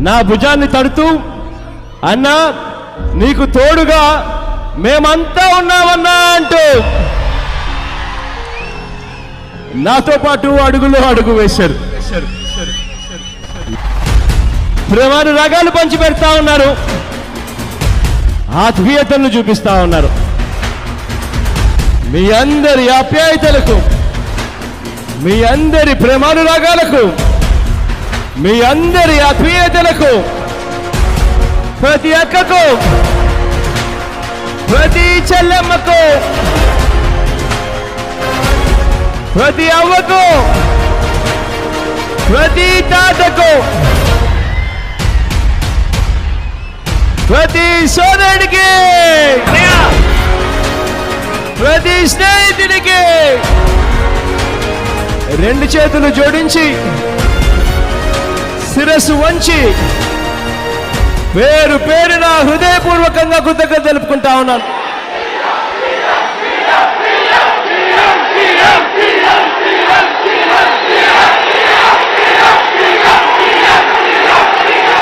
నా భుజాన్ని తడుతూ, అన్నా నీకు తోడుగా మేమంతా ఉన్నామన్నా అంటూ నాతో పాటు అడుగులో అడుగు వేశారు. ప్రేమాను రాగాలు పంచి పెడతా ఉన్నారు, ఆత్మీయతలను చూపిస్తా ఉన్నారు. మీ అందరి ఆప్యాయతలకు, మీ అందరి ప్రేమానురాగాలకు, మీ అందరి ఆత్మీయతలకు, ప్రతి అక్కకు, ప్రతి చెల్లెమ్మకు, ప్రతి అవ్వకు, ప్రతి తాతకు, ప్రతి సోదరుడికి, ప్రతి స్నేహితుడికి రెండు చేతులు జోడించి శిరస్సు వంచి పేరు పేరున హృదయపూర్వకంగా కృతజ్ఞతలు తెలుపుకుంటా ఉన్నాను.